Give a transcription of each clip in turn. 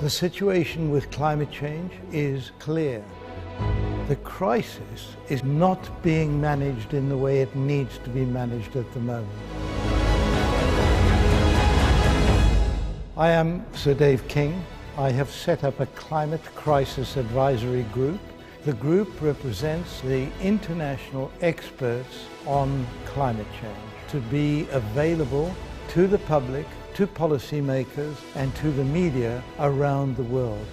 The situation with climate change is clear. The crisis is not being managed in the way it needs to be managed at the moment. I am Sir Dave King. I have set up a climate crisis advisory group. The group represents the international experts on climate change to be available to the public, to policymakers, and to the media around the world.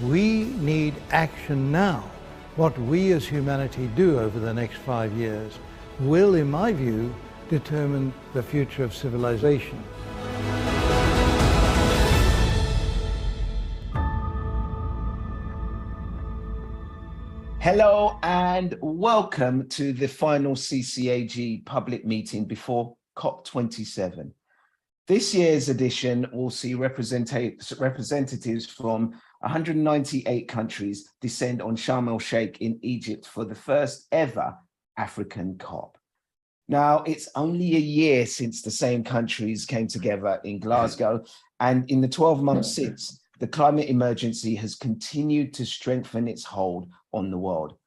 We need action now. What we as humanity do over the next 5 years will, in my view, determine the future of civilization. Hello and welcome to the final CCAG public meeting before COP27. This year's edition will see representatives from 198 countries descend on Sharm el-Sheikh in Egypt for the first ever African COP. Now, it's only a year since the same countries came together in Glasgow, and in the 12 months since, the climate emergency has continued to strengthen its hold on the world.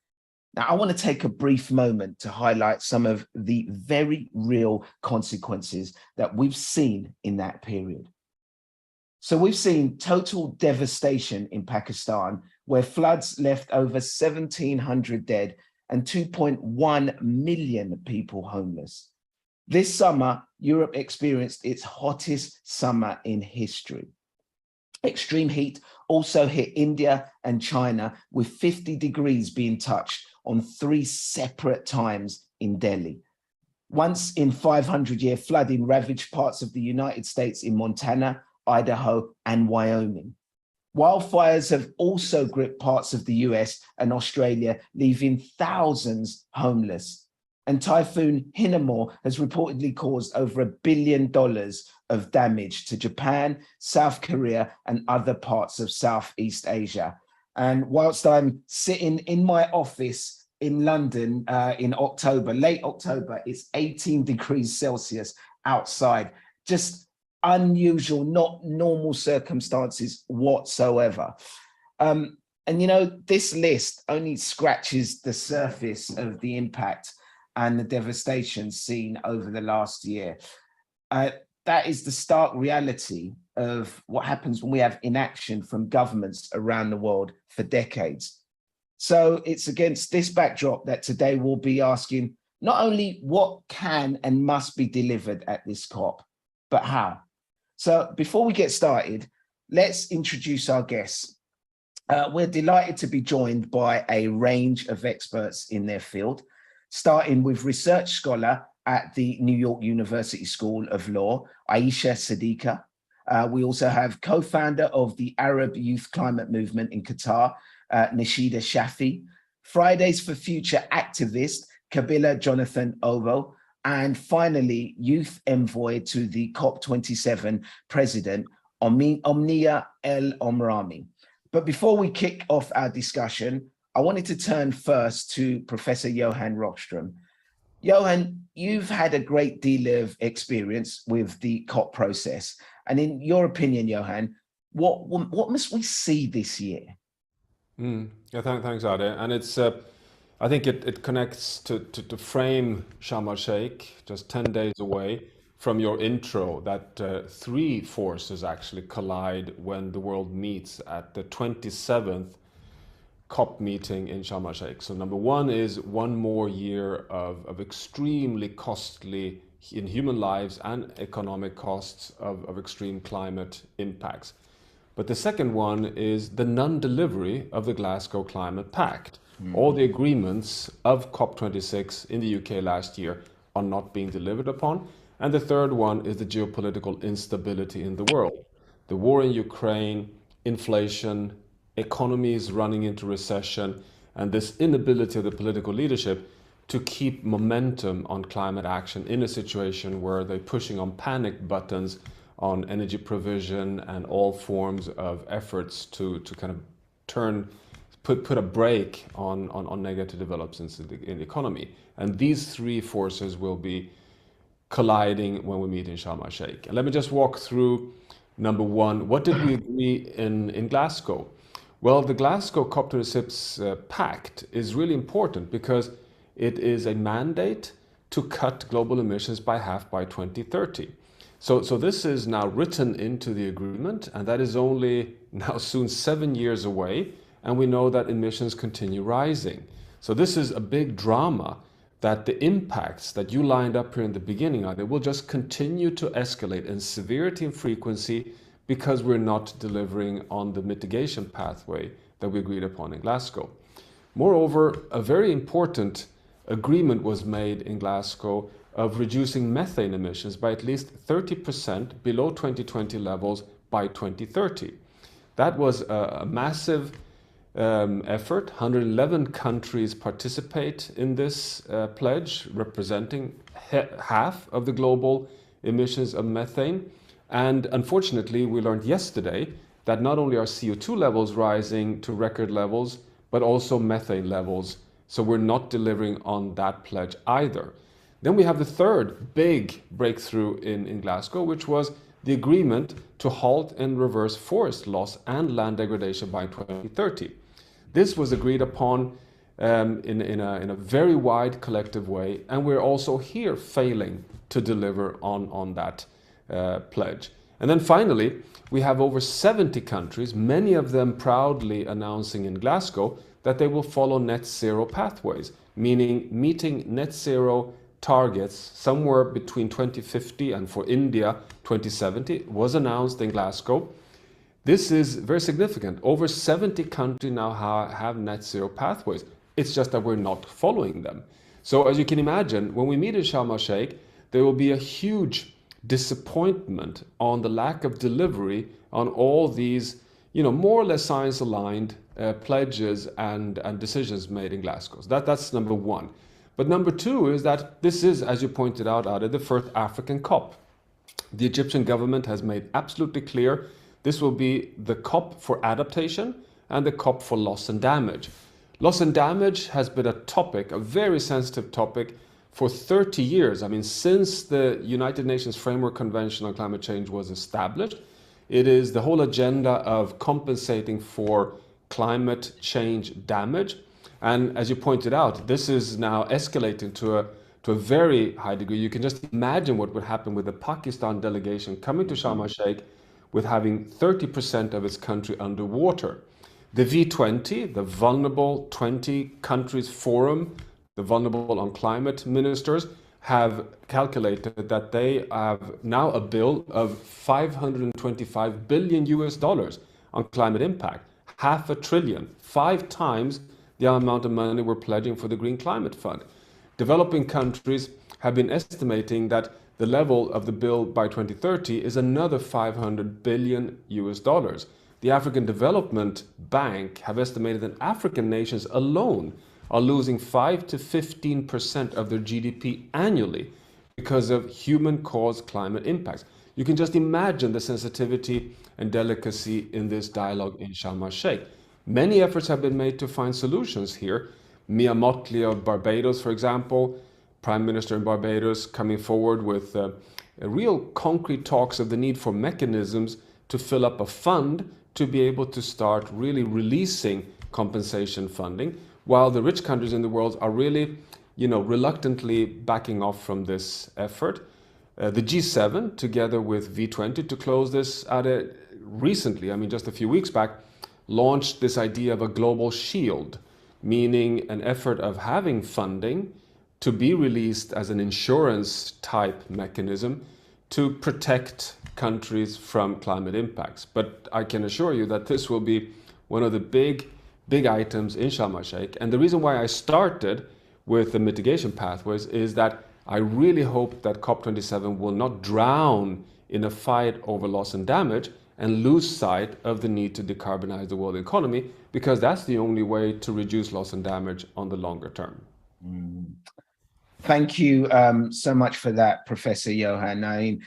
Now, I want to take a brief moment to highlight some of the very real consequences that we've seen in that period. So we've seen total devastation in Pakistan, where floods left over 1,700 dead and 2.1 million people homeless. This summer, Europe experienced its hottest summer in history. Extreme heat also hit India and China, with 50 degrees being touched on 3 separate times in Delhi. Once in 500-year flooding ravaged parts of the United States in Montana, Idaho, and Wyoming. Wildfires have also gripped parts of the US and Australia, leaving thousands homeless. And Typhoon Hinnamore has reportedly caused over $1 billion of damage to Japan, South Korea, and other parts of Southeast Asia. And whilst I'm sitting in my office in London in October, late October, it's 18 degrees Celsius outside. Just unusual, not normal circumstances whatsoever. And you know, this list only scratches the surface of the impact and the devastation seen over the last year. That is the stark reality of what happens when we have inaction from governments around the world for decades. So it's against this backdrop that today we'll be asking not only what can and must be delivered at this COP, but how. So before we get started, let's introduce our guests. We're delighted to be joined by a range of experts in their field, starting with research scholar at the New York University School of Law, Aisha Siddiqa. We also have co-founder of the Arab Youth Climate Movement in Qatar, Nashida Shafi, Fridays for Future activist, Kabila Jonathan Obo, and finally, youth envoy to the COP27 president, Omnia El Omrami. But before we kick off our discussion, I wanted to turn first to Professor Johan Rockström. Johan, you've had a great deal of experience with the COP process. And in your opinion, Johan, what must we see this year? Yeah, thanks, Ade. And it's, I think it connects to frame Sharm el-Sheikh, just 10 days away from your intro, that 3 forces actually collide when the world meets at the 27th COP meeting in Sharm el-Sheikh. So number 1 is 1 more year of extremely costly in human lives and economic costs of extreme climate impacts. But the second one is the non-delivery of the Glasgow Climate Pact. All the agreements of COP26 in the UK last year are not being delivered upon. And the third one is the geopolitical instability in the world. The war in Ukraine, inflation, economies running into recession, and this inability of the political leadership to keep momentum on climate action in a situation where they're pushing on panic buttons on energy provision and all forms of efforts to kind of put a brake on negative developments in the economy. And these 3 forces will be colliding when we meet in Sharm el-Sheikh. And let me just walk through Number one, what did we agree in Glasgow? Well, the Glasgow COP26 pact is really important because it is a mandate to cut global emissions by half by 2030. So this is now written into the agreement, and that is only now soon 7 years away, and we know that emissions continue rising. So this is a big drama that the impacts that you lined up here in the beginning are, they will just continue to escalate in severity and frequency because we're not delivering on the mitigation pathway that we agreed upon in Glasgow. Moreover, a very important agreement was made in Glasgow of reducing methane emissions by at least 30% below 2020 levels by 2030. That was a massive effort. 111 countries participate in this pledge, representing half of the global emissions of methane. And unfortunately, we learned yesterday that not only are CO2 levels rising to record levels, but also methane levels. So we're not delivering on that pledge either. Then we have the third big breakthrough in Glasgow, which was the agreement to halt and reverse forest loss and land degradation by 2030. This was agreed upon in a very wide collective way, and we're also here failing to deliver on that pledge. And then finally, we have over 70 countries, many of them proudly announcing in Glasgow that they will follow net zero pathways, meaning meeting net zero targets somewhere between 2050 and for India 2070 was announced in Glasgow. This is very significant. Over 70 countries now have net zero pathways. It's just that we're not following them. So as you can imagine, when we meet in Sharm el-Sheikh, there will be a huge disappointment on the lack of delivery on all these, more or less science-aligned pledges and decisions made in Glasgow. So that's number one. But number two is that this is, as you pointed out, Ade, the first African COP. The Egyptian government has made absolutely clear this will be the COP for adaptation and the COP for loss and damage. Loss and damage has been a topic, a very sensitive topic, for 30 years. I mean, since the United Nations Framework Convention on Climate Change was established, it is the whole agenda of compensating for climate change damage. And as you pointed out, this is now escalating to a very high degree. You can just imagine what would happen with the Pakistan delegation coming to Sharm el-Sheikh with having 30% of its country underwater. The V20, the Vulnerable 20 Countries Forum, the Vulnerable on Climate Ministers, have calculated that they have now a bill of $525 billion on climate impact, $500 billion, 5 times the amount of money we're pledging for the Green Climate Fund. Developing countries have been estimating that the level of the bill by 2030 is another $500 billion. The African Development Bank have estimated that African nations alone are losing 5 to 15% of their GDP annually because of human-caused climate impacts. You can just imagine the sensitivity and delicacy in this dialogue in Sharm el-Sheikh. Many efforts have been made to find solutions here. Mia Mottley of Barbados, for example, Prime Minister in Barbados, coming forward with real concrete talks of the need for mechanisms to fill up a fund to be able to start really releasing compensation funding, while the rich countries in the world are really, reluctantly backing off from this effort. The G7, together with V20, to close this recently, just a few weeks back, launched this idea of a global shield, meaning an effort of having funding to be released as an insurance type mechanism to protect countries from climate impacts. But I can assure you that this will be one of the big items in Sharm el-Sheikh. And the reason why I started with the mitigation pathways is that I really hope that COP27 will not drown in a fight over loss and damage and lose sight of the need to decarbonize the world economy, because that's the only way to reduce loss and damage on the longer term. Thank you so much for that, Professor Johan. I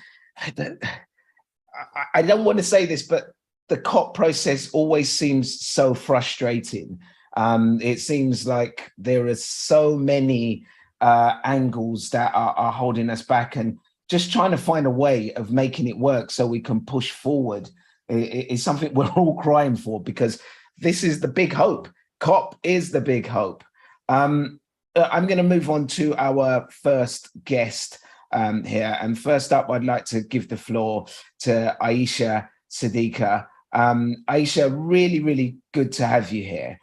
don't want to say this, but the COP process always seems so frustrating. It seems like there are so many angles that are holding us back. And just trying to find a way of making it work so we can push forward is something we're all crying for, because this is the big hope. COP is the big hope. I'm going to move on to our first guest here. And first up, I'd like to give the floor to Aisha Siddiqa. Aisha, really, really good to have you here.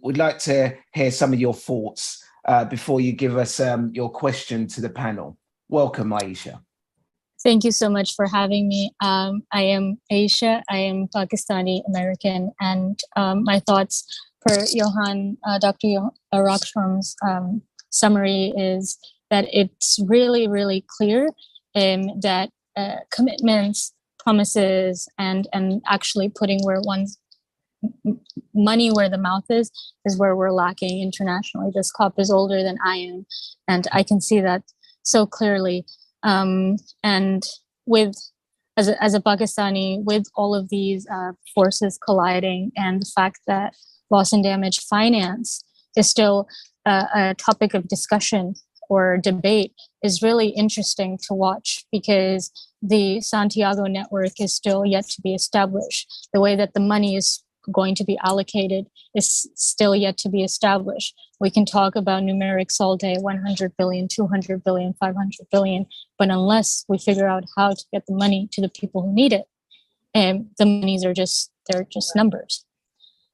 We'd like to hear some of your thoughts before you give us your question to the panel. Welcome, Aisha. Thank you so much for having me. I am Aisha. I am Pakistani American, and my thoughts for Dr. Rockstromm's summary is that it's really, really clear that commitments, promises, and actually putting where one's money where the mouth is where we're lacking internationally. This COP is older than I am, and I can see that so clearly. And with as a Pakistani, with all of these forces colliding, and the fact that loss and damage finance is still a topic of discussion or debate is really interesting to watch, because the Santiago network is still yet to be established. The way that the money is going to be allocated is still yet to be established. We can talk about numerics all day, 100 billion, 200 billion, 500 billion, but unless we figure out how to get the money to the people who need it, the monies are they're just numbers.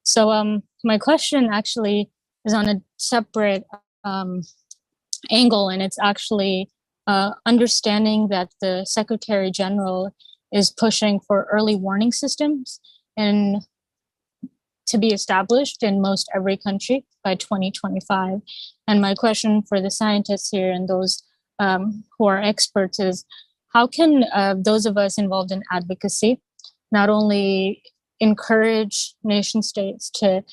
So my question actually is on a separate angle, and it's actually understanding that the Secretary General is pushing for early warning systems and to be established in most every country by 2025. And my question for the scientists here and those who are experts is, how can those of us involved in advocacy not only encourage nation states to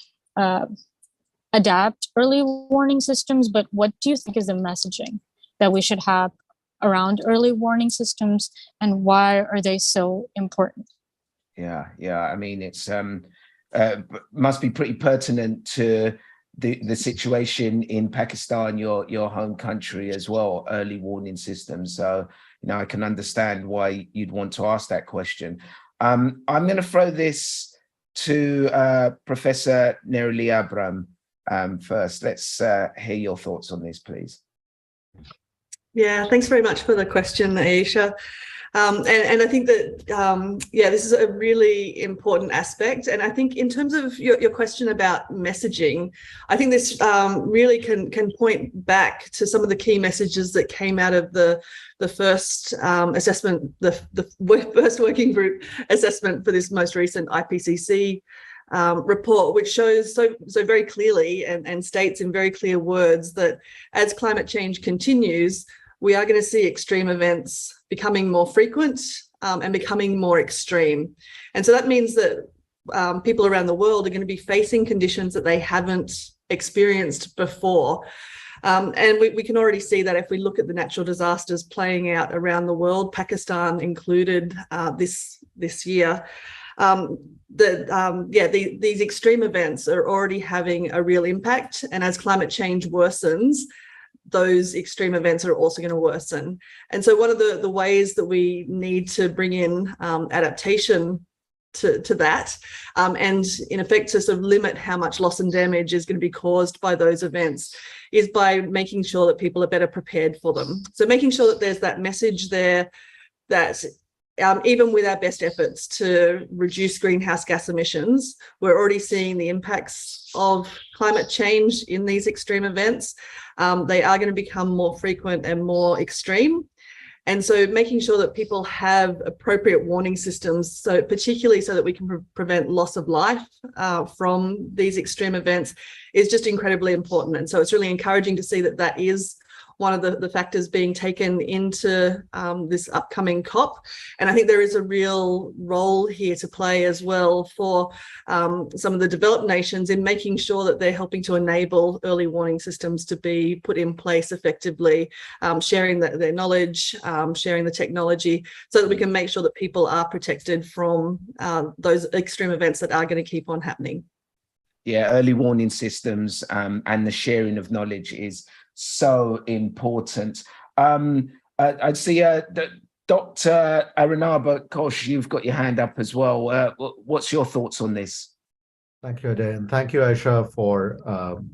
adapt early warning systems, but what do you think is the messaging that we should have around early warning systems, and why are they so important? Yeah. I mean, it's must be pretty pertinent to the situation in Pakistan, your home country as well, early warning systems. So, I can understand why you'd want to ask that question. I'm going to throw this to Professor Neroli Abram first. Let's hear your thoughts on this, please. Yeah, thanks very much for the question, Aisha. And I think that, this is a really important aspect. And I think in terms of your question about messaging, I think this really can point back to some of the key messages that came out of the first assessment, the first working group assessment for this most recent IPCC report, which shows so very clearly and states in very clear words that as climate change continues, we are going to see extreme events becoming more frequent and becoming more extreme. And so that means that people around the world are going to be facing conditions that they haven't experienced before. And we can already see that if we look at the natural disasters playing out around the world, Pakistan included this year. These extreme events are already having a real impact. And as climate change worsens, those extreme events are also going to worsen. And so one of the ways that we need to bring in adaptation to that and in effect to sort of limit how much loss and damage is going to be caused by those events is by making sure that people are better prepared for them. So making sure that there's that message there that even with our best efforts to reduce greenhouse gas emissions, we're already seeing the impacts of climate change in these extreme events. They are going to become more frequent and more extreme. And so making sure that people have appropriate warning systems, so particularly so that we can prevent loss of life from these extreme events, is just incredibly important. And so it's really encouraging to see that that is one of the factors being taken into this upcoming COP. And I think there is a real role here to play as well for some of the developed nations in making sure that they're helping to enable early warning systems to be put in place effectively, sharing their knowledge, sharing the technology, so that we can make sure that people are protected from those extreme events that are going to keep on happening. Yeah, early warning systems and the sharing of knowledge is so important. I'd see Dr. Aranaba Kosh, you've got your hand up as well. What's your thoughts on this? Thank you, Ade, and thank you, Aisha, for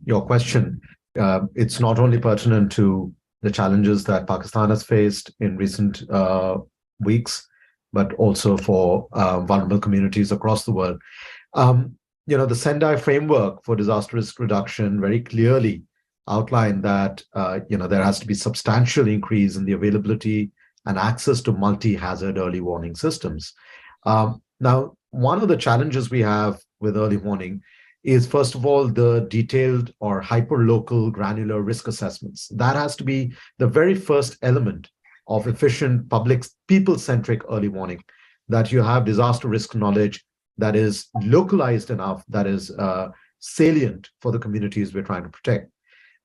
your question. It's not only pertinent to the challenges that Pakistan has faced in recent weeks, but also for vulnerable communities across the world. The Sendai framework for disaster risk reduction very clearly outlined that there has to be substantial increase in the availability and access to multi-hazard early warning systems. Now, one of the challenges we have with early warning is, first of all, the detailed or hyper-local granular risk assessments. That has to be the very first element of efficient public people-centric early warning, that you have disaster risk knowledge that is localized enough, that is salient for the communities we're trying to protect.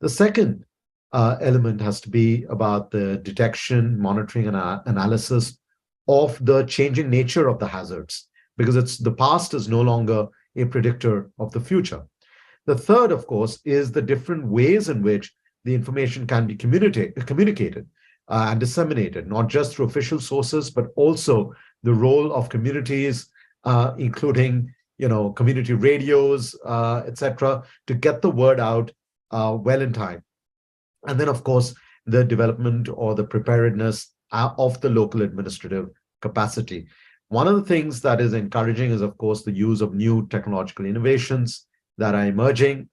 The second element has to be about the detection, monitoring, and analysis of the changing nature of the hazards, because the past is no longer a predictor of the future. The third, of course, is the different ways in which the information can be communicated and disseminated, not just through official sources, but also the role of communities, including community radios, etc., to get the word out well in time. And then, of course, the development or the preparedness of the local administrative capacity. One of the things that is encouraging is, of course, the use of new technological innovations that are emerging,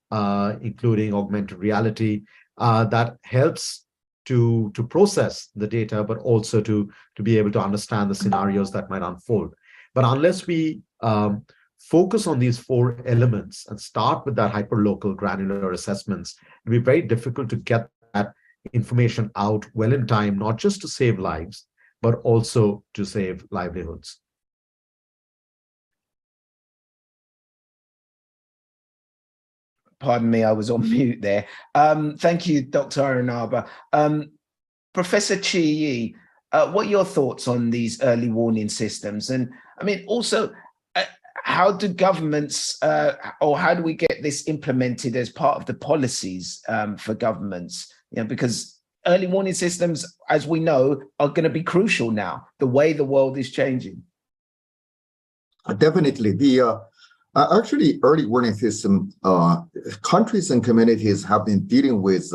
including augmented reality, that helps to process the data, but also to be able to understand the scenarios that might unfold. But unless we focus on these four elements and start with that hyper-local granular assessments, it'll be very difficult to get that information out well in time, not just to save lives, but also to save livelihoods. Pardon me, I was on mute there. Thank you, Dr. Aranaba. Professor Chi Yi, what are your thoughts on these early warning systems? And I mean, also, how do governments, or how do we get this implemented as part of the policies for governments? Because early warning systems, as we know, are going to be crucial now, the way the world is changing. Definitely. Actually, early warning system, countries and communities have been dealing with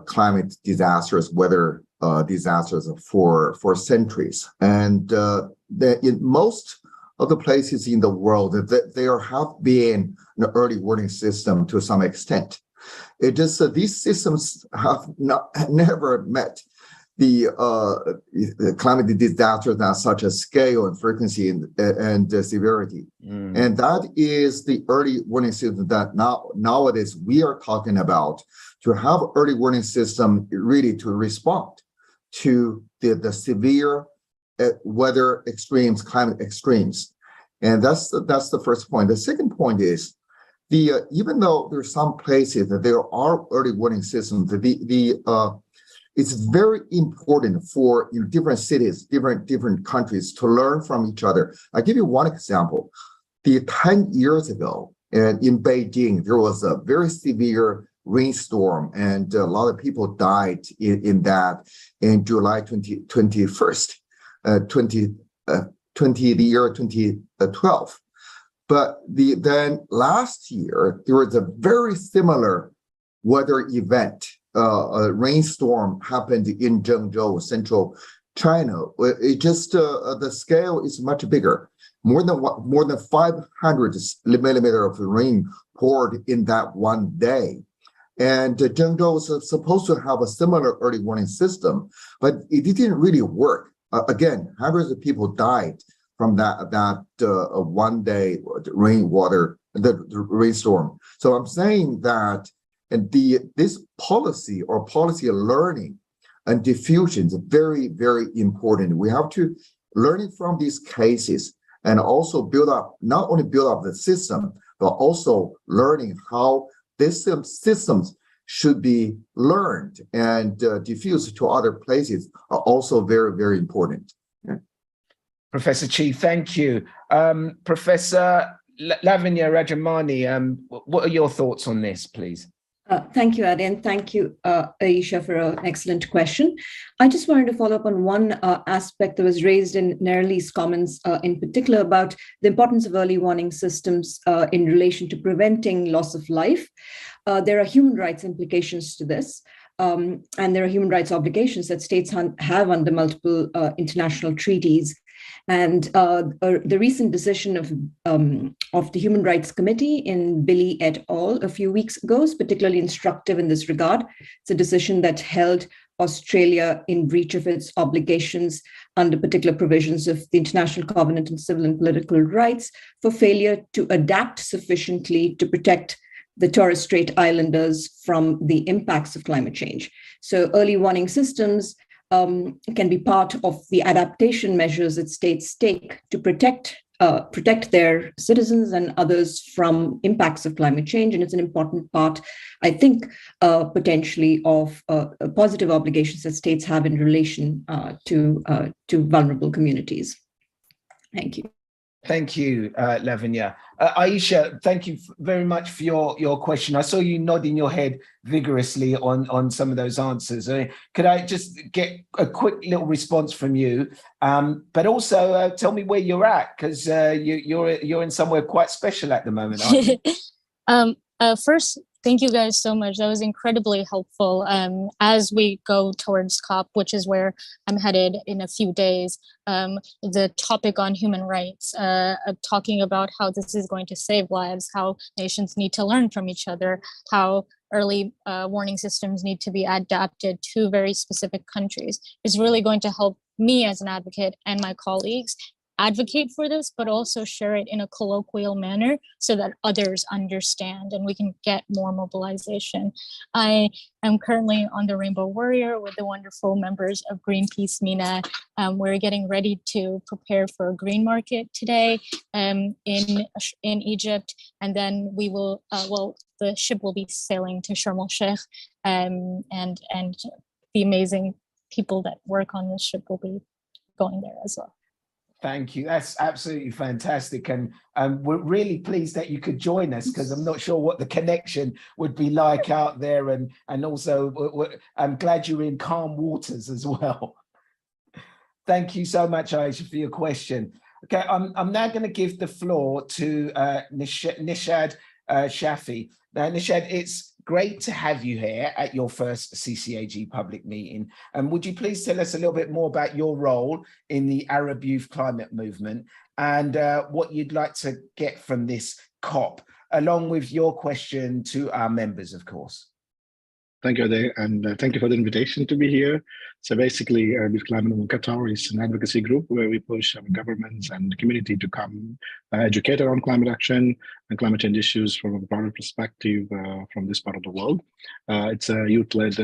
climate disasters, weather disasters for centuries. And in most of the places in the world, there have been an early warning system to some extent. It just these systems have never met the climate disasters at such a scale and frequency and severity. And that is the early warning system that nowadays we are talking about, to have early warning system really to respond to the severe weather extremes, climate extremes. And that's the first point. The second point is, even though there's some places that there are early warning systems, it's very important for different cities, different countries to learn from each other. I'll give you one example. 10 years ago, and in Beijing, there was a very severe rainstorm, and a lot of people died in that in July 21st, the year 2012. But then last year, there was a very similar weather event. A rainstorm happened in Zhengzhou, central China. It just the scale is much bigger. More than 500 millimeters of rain poured in that one day. And Zhengzhou was supposed to have a similar early warning system, but it didn't really work. Again, hundreds of people died from that one day rainwater, the rainstorm. So I'm saying that this policy or policy learning and diffusion is very, very important. We have to learn from these cases and also not only build up the system, but also learning how these systems should be learned and diffused to other places are also very, very important. Yeah. Professor Chi, thank you. Professor Lavanya Rajamani, what are your thoughts on this, please? Thank you, Adi, and thank you, Aisha, for an excellent question. I just wanted to follow up on one aspect that was raised in Nerli's comments, in particular about the importance of early warning systems in relation to preventing loss of life. There are human rights implications to this, and there are human rights obligations that states have under multiple international treaties. And the recent decision of the Human Rights Committee in Billy et al. A few weeks ago is particularly instructive in this regard. It's a decision that held Australia in breach of its obligations under particular provisions of the International Covenant on Civil and Political Rights for failure to adapt sufficiently to protect the Torres Strait Islanders from the impacts of climate change. So early warning systems can be part of the adaptation measures that states take to protect their citizens and others from impacts of climate change. And it's an important part, I think, potentially of positive obligations that states have in relation to vulnerable communities. Thank you. Thank you, Lavanya. Aisha, thank you very much for your question. I saw you nodding your head vigorously on some of those answers. Could I just get a quick little response from you? But also tell me where you're at, because you're in somewhere quite special at the moment, aren't you? First, thank you guys so much. That was incredibly helpful. As we go towards COP, which is where I'm headed in a few days, the topic on human rights, talking about how this is going to save lives, how nations need to learn from each other, how early warning systems need to be adapted to very specific countries, is really going to help me as an advocate and my colleagues advocate for this, but also share it in a colloquial manner so that others understand and we can get more mobilization. I am currently on the Rainbow Warrior with the wonderful members of Greenpeace MENA. We're getting ready to prepare for a green market today in Egypt, and then we will, the ship will be sailing to Sharm el-Sheikh, and the amazing people that work on this ship will be going there as well. Thank you. That's absolutely fantastic. And we're really pleased that you could join us, because I'm not sure what the connection would be like out there. And also, I'm glad you're in calm waters as well. Thank you so much, Aisha, for your question. Okay, I'm now going to give the floor to Nishad Shafi. Now, Nishad, it's great to have you here at your first CCAG public meeting. And would you please tell us a little bit more about your role in the Arab Youth Climate Movement and what you'd like to get from this COP, along with your question to our members, of course. Thank you, Ade, and thank you for the invitation to be here. So basically, Arab Youth Climate Movement Qatar is an advocacy group where we push our governments and the community to come educate around climate action and climate change issues from a broader perspective from this part of the world. It's a youth-led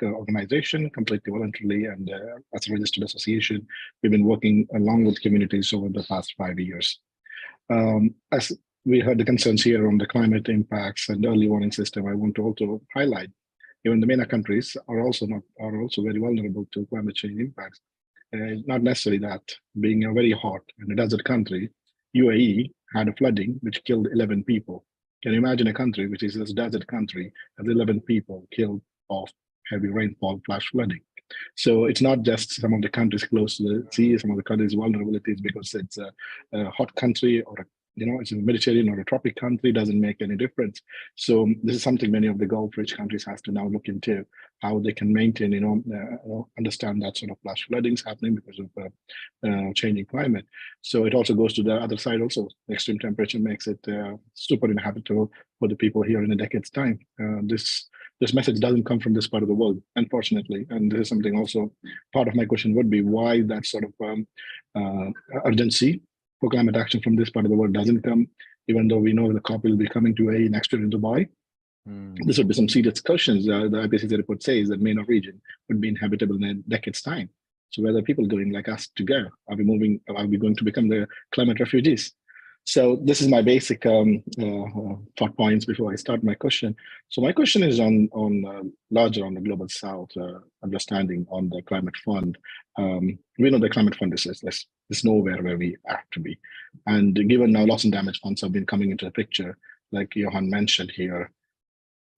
organization, completely voluntarily, and as a registered association, we've been working along with communities over the past 5 years. As we heard the concerns here on the climate impacts and early warning system, I want to also highlight even the MENA countries are also very vulnerable to climate change impacts. Not necessarily that, being a very hot and a desert country, UAE had a flooding which killed 11 people. Can you imagine a country which is a desert country has 11 people killed of heavy rainfall, flash flooding? So it's not just some of the countries close to the sea, some of the countries' vulnerabilities because it's a hot country or it's a Mediterranean or a tropic country, doesn't make any difference. So this is something many of the Gulf-rich countries have to now look into, how they can maintain, understand that sort of flash floodings happening because of changing climate. So it also goes to the other side also. Extreme temperature makes it super inhabitable for the people here in a decade's time. This message doesn't come from this part of the world, unfortunately. And this is something also, part of my question would be why that sort of urgency for climate action from this part of the world doesn't come, even though we know the COP will be coming to UAE next year in Dubai. This would be some serious questions. The IPCC report says that MENA region would be inhabitable in a decade's time. So where are people going like us to go? Are we going to become the climate refugees? So this is my basic thought points before I start my question. So my question is on larger on the global south understanding on the climate fund. We know the climate fund is nowhere where we have to be. And given now loss and damage funds have been coming into the picture, like Johan mentioned here,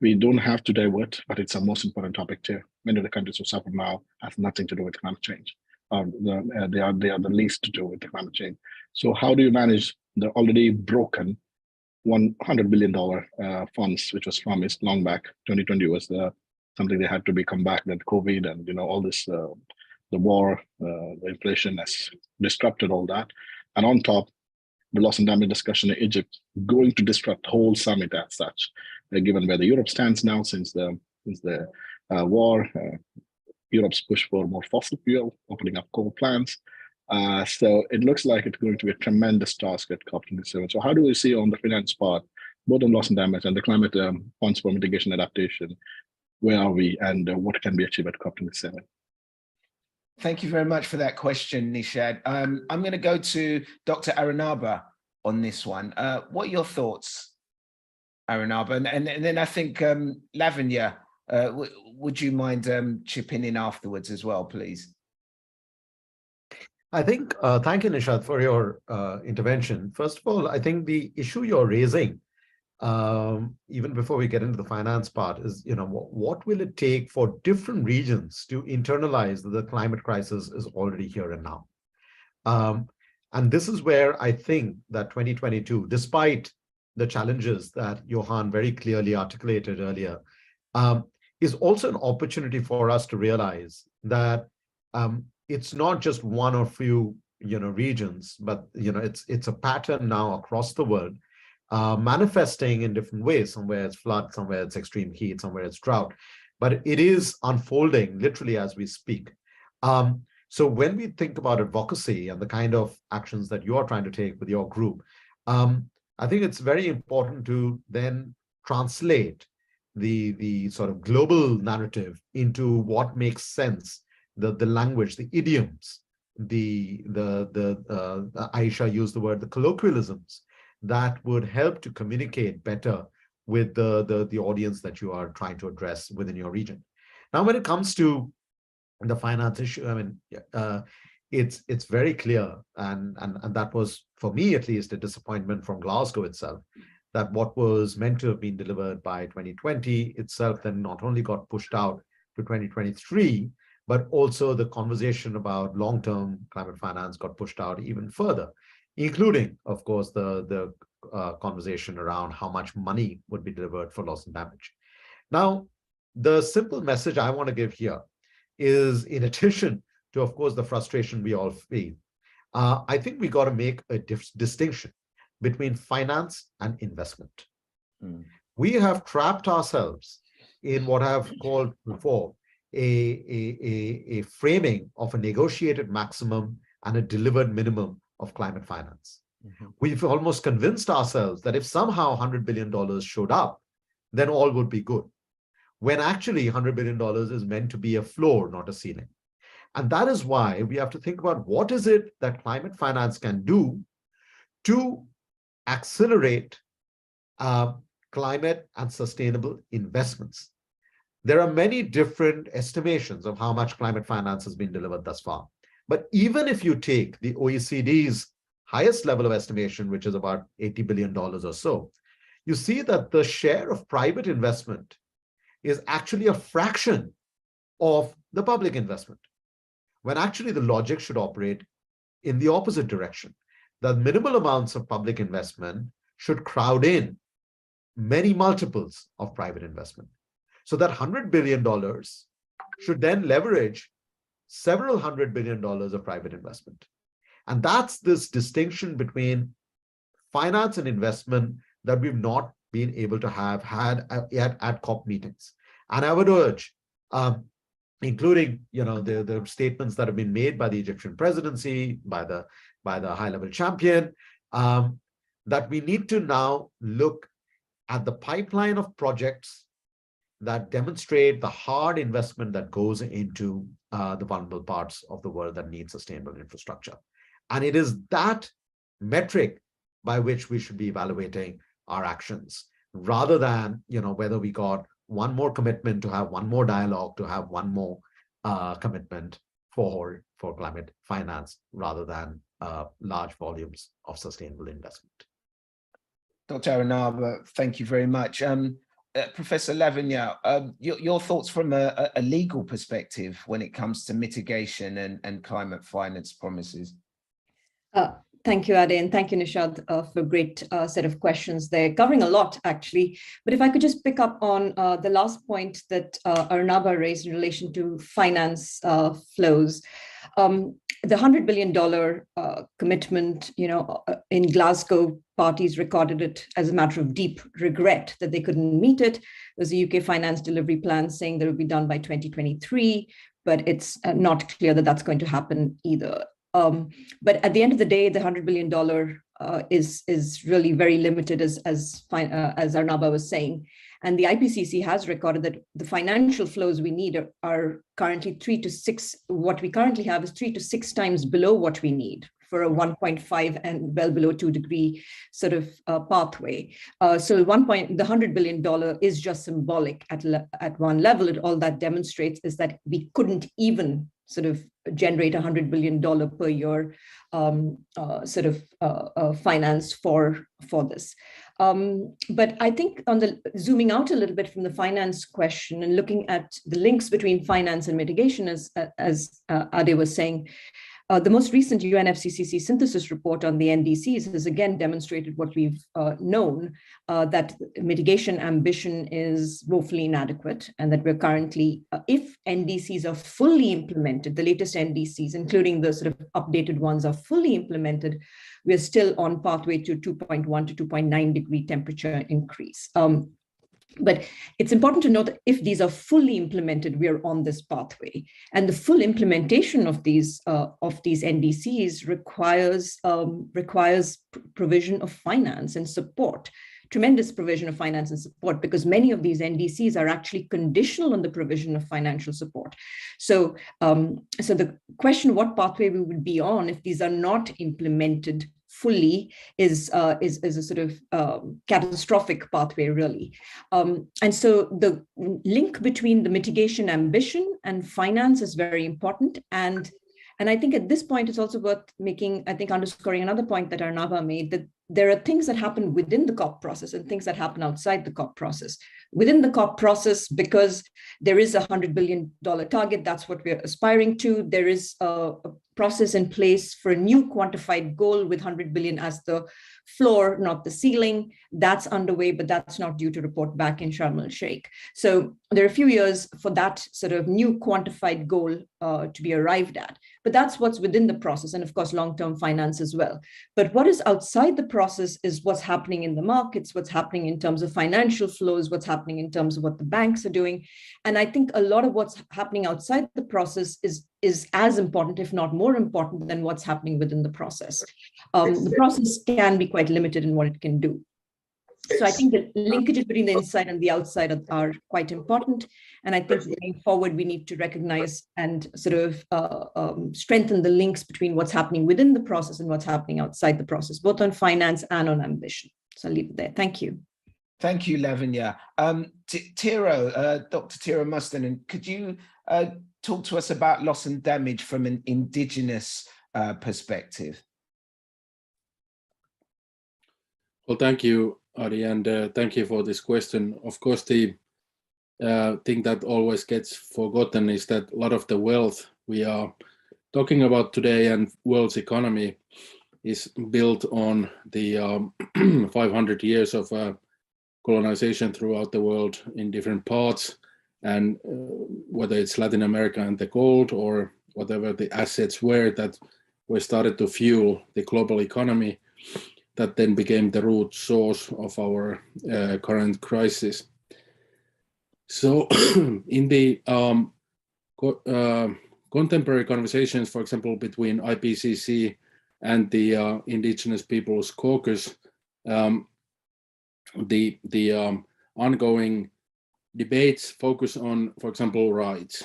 We don't have to divert, but it's the most important topic too. Many of the countries who suffer now have nothing to do with climate change. They are the least to do with the climate change. So how do you manage the already broken $100 billion funds, which was promised long back? 2020 was something they had to become back. Then COVID and all this, the war, the inflation has disrupted all that, and on top, the loss and damage discussion in Egypt going to disrupt the whole summit as such, given where the Europe stands now since the war. Europe's push for more fossil fuel, opening up coal plants. So it looks like it's going to be a tremendous task at COP27. So how do we see on the finance part, both on loss and damage and the climate funds for mitigation adaptation, where are we and what can be achieved at COP27? Thank you very much for that question, Nishad. I'm going to go to Dr. Aranaba on this one. What are your thoughts, Aranaba? And then I think Lavanya, would you mind chipping in afterwards as well, please? I think, thank you, Nishad, for your intervention. First of all, I think the issue you're raising, even before we get into the finance part, is what will it take for different regions to internalize that the climate crisis is already here and now. And this is where I think that 2022, despite the challenges that Johan very clearly articulated earlier, is also an opportunity for us to realize that it's not just one or few regions, but it's a pattern now across the world, manifesting in different ways. Somewhere it's flood, somewhere it's extreme heat, somewhere it's drought, but it is unfolding literally as we speak. So when we think about advocacy and the kind of actions that you are trying to take with your group, I think it's very important to then translate the sort of global narrative into what makes sense, the language, the idioms, Aisha used the word, the colloquialisms that would help to communicate better with the audience that you are trying to address within your region. Now, when it comes to the finance issue, I mean, it's very clear, and that was, for me at least, a disappointment from Glasgow itself, that what was meant to have been delivered by 2020 itself then not only got pushed out to 2023, but also the conversation about long-term climate finance got pushed out even further, including, of course, the conversation around how much money would be delivered for loss and damage. Now, the simple message I want to give here is, in addition to, of course, the frustration we all feel, I think we got to make a distinction between finance and investment. We have trapped ourselves in what I've called before a framing of a negotiated maximum and a delivered minimum of climate finance. We've almost convinced ourselves that if somehow $100 billion showed up, then all would be good, when actually $100 billion is meant to be a floor, not a ceiling. And that is why we have to think about what is it that climate finance can do to accelerate climate and sustainable investments. There are many different estimations of how much climate finance has been delivered thus far. But even if you take the OECD's highest level of estimation, which is about $80 billion or so, you see that the share of private investment is actually a fraction of the public investment, when actually the logic should operate in the opposite direction. The minimal amounts of public investment should crowd in many multiples of private investment. So that $100 billion should then leverage several $100 billion of private investment. And that's this distinction between finance and investment that we've not been able to have had yet at COP meetings. And I would urge, including the statements that have been made by the Egyptian presidency, by the high-level champion, that we need to now look at the pipeline of projects that demonstrate the hard investment that goes into the vulnerable parts of the world that need sustainable infrastructure. And it is that metric by which we should be evaluating our actions, rather than whether we got one more commitment to have one more dialogue, to have one more commitment for climate finance, rather than large volumes of sustainable investment. Dr. Aranaba, thank you very much. Professor Lavigna, your thoughts from a legal perspective when it comes to mitigation and climate finance promises? Thank you, Ade, and thank you, Nishad, for a great set of questions there, covering a lot, actually. But if I could just pick up on the last point that Arnaba raised in relation to finance flows. The $100 billion commitment, in Glasgow, parties recorded it as a matter of deep regret that they couldn't meet it. There's a UK finance delivery plan saying that it will be done by 2023, but it's not clear that that's going to happen either. But at the end of the day, the $100 billion is really very limited, as Arnaba was saying. And the IPCC has recorded that the financial flows we need are currently 3 to 6. What we currently have is 3 to 6 times below what we need for a 1.5 and well below 2 degree sort of pathway. So the $100 billion is just symbolic at one level. All that demonstrates is that we couldn't even sort of generate $100 billion per year finance for this. But I think zooming out a little bit from the finance question and looking at the links between finance and mitigation, as Ade was saying, the most recent UNFCCC synthesis report on the NDCs has again demonstrated what we've known, that mitigation ambition is woefully inadequate, and that we're currently, if NDCs are fully implemented, the latest NDCs, including the sort of updated ones, are fully implemented, we're still on pathway to 2.1 to 2.9 degree temperature increase. But it's important to note that if these are fully implemented, we are on this pathway, and the full implementation of these NDCs requires provision of finance and support, tremendous provision of finance and support, because many of these NDCs are actually conditional on the provision of financial support. So, so the question what pathway we would be on if these are not implemented fully is a sort of catastrophic pathway, really. And so the link between the mitigation ambition and finance is very important. And I think at this point, it's also worth underscoring another point that Arnaba made, that there are things that happen within the COP process and things that happen outside the COP process. Within the COP process, because there is a $100 billion target, that's what we're aspiring to. There is a process in place for a new quantified goal with 100 billion as the floor, not the ceiling. That's underway, but that's not due to report back in Sharm el-Sheikh. So there are a few years for that sort of new quantified goal to be arrived at. But that's what's within the process, and of course, long-term finance as well. But what is outside the process is what's happening in the markets, what's happening in terms of financial flows, what's happening in terms of what the banks are doing. And I think a lot of what's happening outside the process is as important, if not more important, than what's happening within the process. The process can be quite limited in what it can do. So I think the linkages between the inside and the outside are quite important. And I think going forward, we need to recognize and sort of strengthen the links between what's happening within the process and what's happening outside the process, both on finance and on ambition. So I'll leave it there. Thank you. Thank you, Lavigna. Tiro, Dr. Tiro Mustonen, could you talk to us about loss and damage from an indigenous perspective? Well, thank you, Ari, and thank you for this question. Of course, the thing that always gets forgotten is that a lot of the wealth we are talking about today and world's economy is built on the 500 years of colonization throughout the world in different parts, and whether it's Latin America and the gold or whatever the assets were that were started to fuel the global economy, that then became the root source of our current crisis. So in the contemporary conversations, for example, between IPCC and the Indigenous Peoples Caucus, the ongoing debates focus on, for example, rights.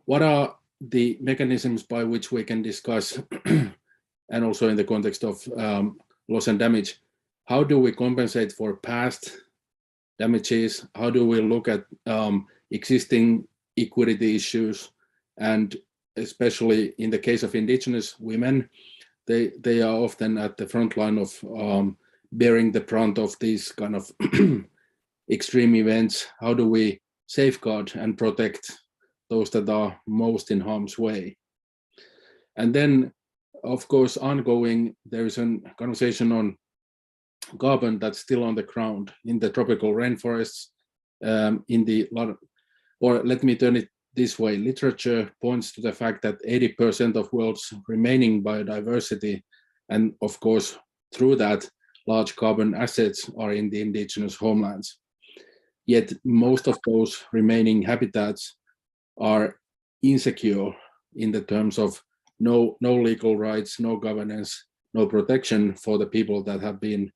What are the mechanisms by which we can discuss, and also in the context of loss and damage, how do we compensate for past damages? How do we look at existing equity issues? And especially in the case of Indigenous women, they are often at the front line of bearing the brunt of these kind of extreme events, how do we safeguard and protect those that are most in harm's way? And then, of course, ongoing, there is a conversation on carbon that's still on the ground in the tropical rainforests, or let me turn it this way, literature points to the fact that 80% of world's remaining biodiversity, and of course, through that, large carbon assets are in the indigenous homelands. Yet most of those remaining habitats are insecure in the terms of no legal rights, no governance, no protection for the people that have been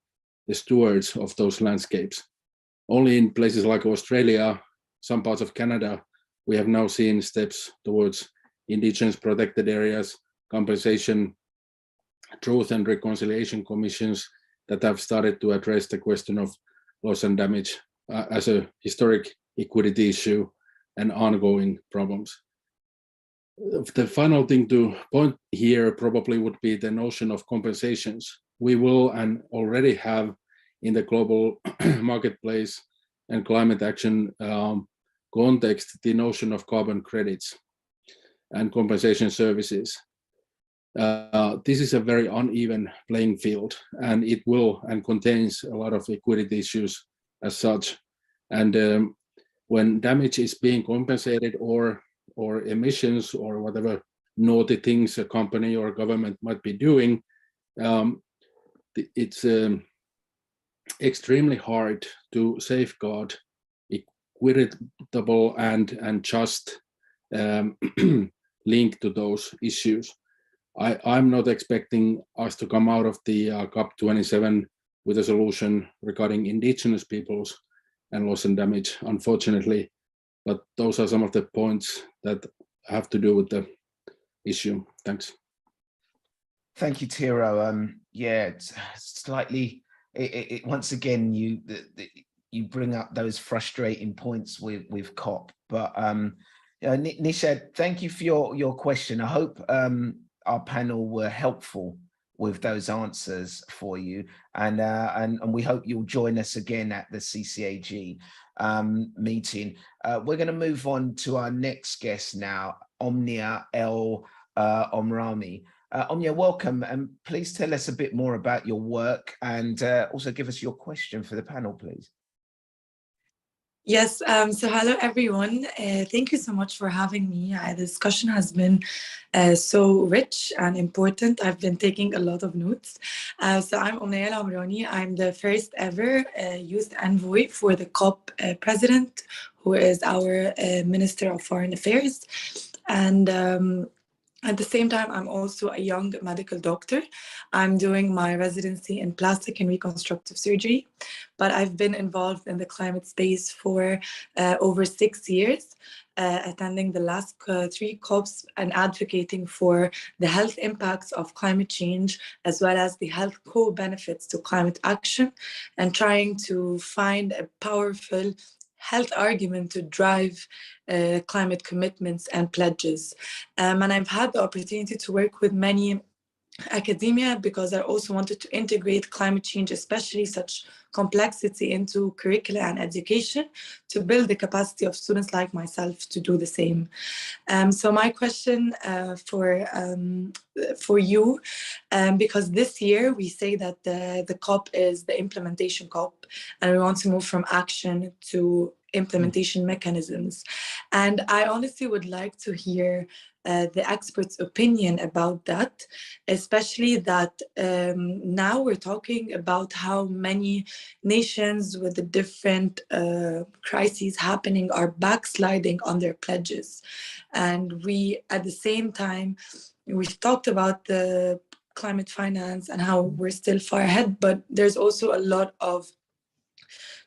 the stewards of those landscapes. Only in places like Australia, some parts of Canada, we have now seen steps towards indigenous protected areas, compensation, truth and reconciliation commissions that have started to address the question of loss and damage as a historic equity issue and ongoing problems. The final thing to point here probably would be the notion of compensations. We will and already have in the global marketplace and climate action context the notion of carbon credits and compensation services. This is a very uneven playing field, and it will and contains a lot of equity issues as such. And when damage is being compensated or emissions or whatever naughty things a company or a government might be doing, it's extremely hard to safeguard equitable and just link to those issues. I'm not expecting us to come out of the COP27 with a solution regarding indigenous peoples and loss and damage, unfortunately. But those are some of the points that have to do with the issue. Thanks. Thank you, Tiro. Yeah, it's slightly. Once again, you bring up those frustrating points with COP. But Nisha, thank you for your question. I hope our panel were helpful with those answers for you, and we hope you'll join us again at the CCAG meeting. We're going to move on to our next guest now, Omnia El Omrami. Omnia, welcome, and please tell us a bit more about your work and also give us your question for the panel, please. Yes, so hello everyone. Thank you so much for having me. The discussion has been so rich and important. I've been taking a lot of notes. So I'm Omnia El Omrami. I'm the first ever youth envoy for the COP president, who is our Minister of Foreign Affairs. And at the same time, I'm also a young medical doctor. I'm doing my residency in plastic and reconstructive surgery, but I've been involved in the climate space for over 6 years, attending the last 3 COPs and advocating for the health impacts of climate change, as well as the health co-benefits to climate action, and trying to find a powerful health argument to drive climate commitments and pledges. And I've had the opportunity to work with many academia because I also wanted to integrate climate change, especially such complexity, into curricula and education to build the capacity of students like myself to do the same. So my question for you, because this year we say that the COP is the implementation COP, and we want to move from action to implementation mechanisms. And I honestly would like to hear the expert's opinion about that, especially that now we're talking about how many nations with the different crises happening are backsliding on their pledges. And we, at the same time, we've talked about the climate finance and how we're still far ahead, but there's also a lot of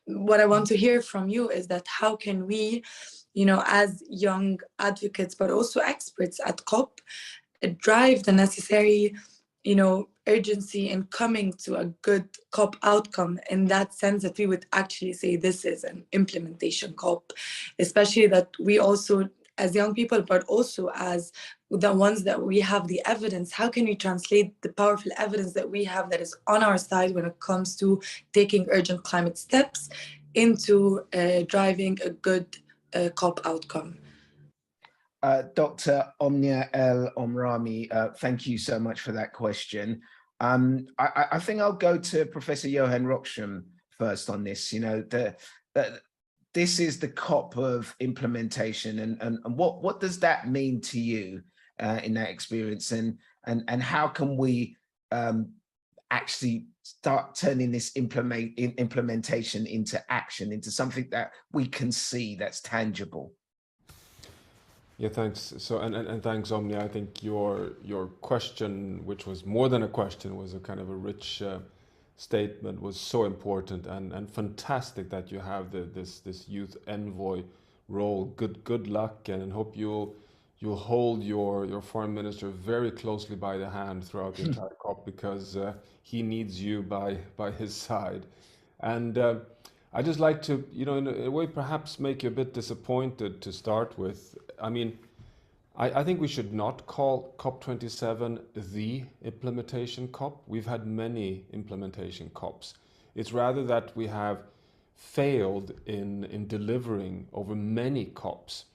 what I want to hear from you is that how can we, as young advocates, but also experts at COP, drive the necessary, urgency in coming to a good COP outcome, in that sense that we would actually say this is an implementation COP, especially that we also, as young people, but also as the ones that we have the evidence, how can we translate the powerful evidence that we have that is on our side when it comes to taking urgent climate steps into driving a good COP outcome. Dr. Omnia El Omrami, thank you so much for that question. I think I'll go to Professor Johan Rockström first on this. You know, this is the COP of implementation, and what does that mean to you in that experience, and how can we actually start turning this implementation into action, into something that we can see, that's tangible? Yeah, thanks. So, and thanks, Omni. I think your question, which was more than a question, was a kind of a rich statement, was so important and fantastic that you have this youth envoy role. Good luck, and hope you'll hold your foreign minister very closely by the hand throughout the entire COP, because he needs you by his side. And I just like to, you know, in a way, perhaps make you a bit disappointed to start with. I mean, I think we should not call COP27 the implementation COP. We've had many implementation COPs. It's rather that we have failed in delivering over many COPs.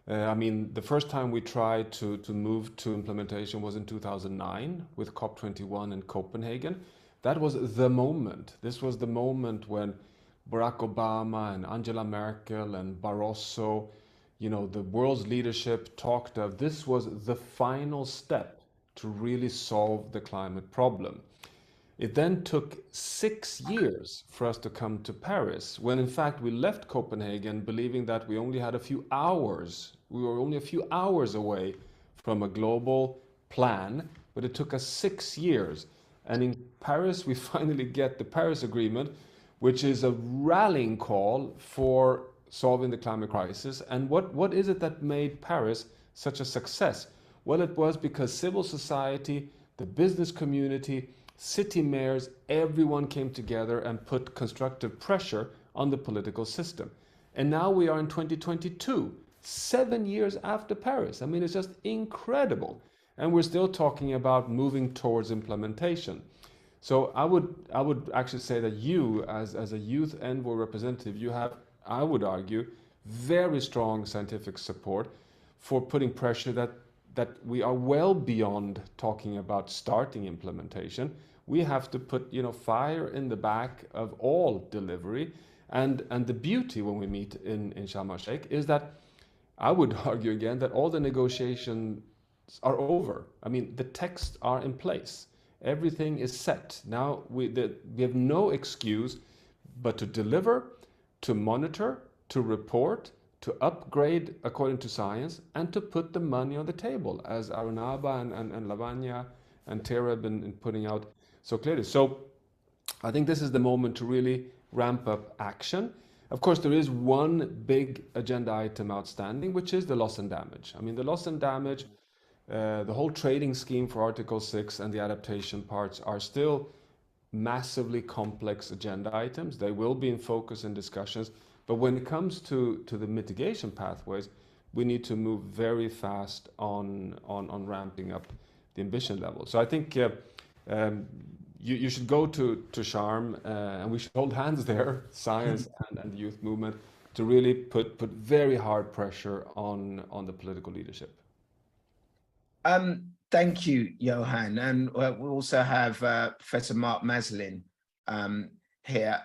I mean, the first time we tried to move to implementation was in 2009 with COP21 in Copenhagen. That was the moment. This was the moment when Barack Obama and Angela Merkel and Barroso, you know, the world's leadership talked of this was the final step to really solve the climate problem. It then took 6 years for us to come to Paris, when in fact we left Copenhagen believing that we only had a few hours. We were only a few hours away from a global plan, but it took us 6 years. And in Paris, we finally get the Paris Agreement, which is a rallying call for solving the climate crisis. And what is it that made Paris such a success? Well, it was because civil society, the business community, city mayors, everyone came together and put constructive pressure on the political system. And now we are in 2022, 7 years after Paris. I mean, it's just incredible. And we're still talking about moving towards implementation. So I would actually say that you, as a youth envoy representative, you have, I would argue, very strong scientific support for putting pressure that we are well beyond talking about starting implementation. We have to put, you know, fire in the back of all delivery. And the beauty when we meet in Sharm el-Sheikh is that I would argue again that all the negotiations are over. I mean, the texts are in place. Everything is set. Now we have no excuse but to deliver, to monitor, to report, to upgrade according to science, and to put the money on the table, as Arunaba and Lavanya and Tara have been putting out so clearly. So I think this is the moment to really ramp up action. Of course, there is one big agenda item outstanding, which is the loss and damage. I mean, the loss and damage, the whole trading scheme for Article 6 and the adaptation parts are still massively complex agenda items. They will be in focus in discussions. But when it comes to the mitigation pathways, we need to move very fast on ramping up the ambition level. So I think you should go to Sharm and we should hold hands there, science and the youth movement, to really put very hard pressure on the political leadership. Thank you, Johan. And we also have Professor Mark Maslin here.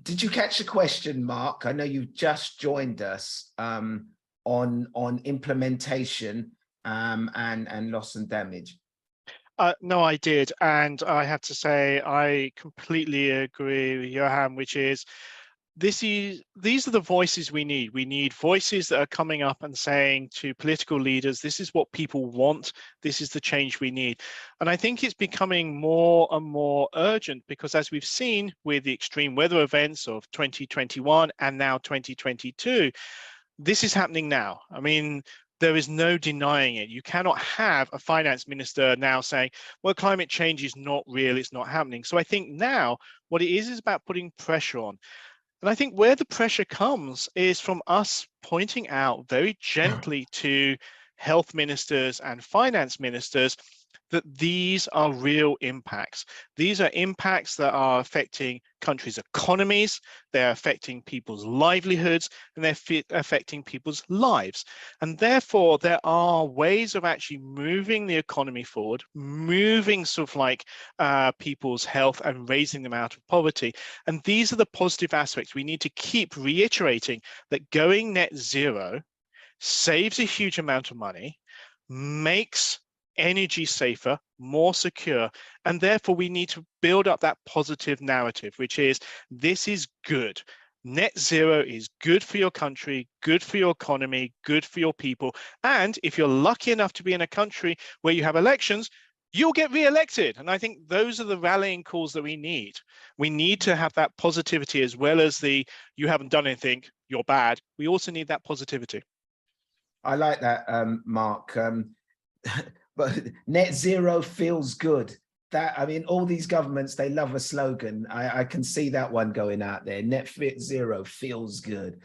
Did you catch the question, Mark? I know you've just joined us on implementation and loss and damage. No, I did. And I have to say, I completely agree with Johan, which is, these are the voices we need. We need voices that are coming up and saying to political leaders, this is what people want. This is the change we need. And I think it's becoming more and more urgent because, as we've seen with the extreme weather events of 2021 and now 2022, this is happening now. I mean, there is no denying it. You cannot have a finance minister now saying, well, climate change is not real, it's not happening. So I think now what it is about putting pressure on. And I think where the pressure comes is from us pointing out very gently to health ministers and finance ministers that these are real impacts. These are impacts that are affecting countries' economies, they're affecting people's livelihoods, and they're affecting people's lives. And therefore, there are ways of actually moving the economy forward, moving sort of like people's health and raising them out of poverty. And these are the positive aspects. We need to keep reiterating that going net zero saves a huge amount of money, makes energy safer, more secure, and therefore we need to build up that positive narrative, which is this is good. Net zero is good for your country, good for your economy, good for your people. And if you're lucky enough to be in a country where you have elections, you'll get re-elected. And I think those are the rallying calls that we need. We need to have that positivity as well as the you haven't done anything, you're bad. We also need that positivity. I like that, Mark. But net zero feels good. That, I mean, all these governments, they love a slogan. I can see that one going out there. Net zero feels good.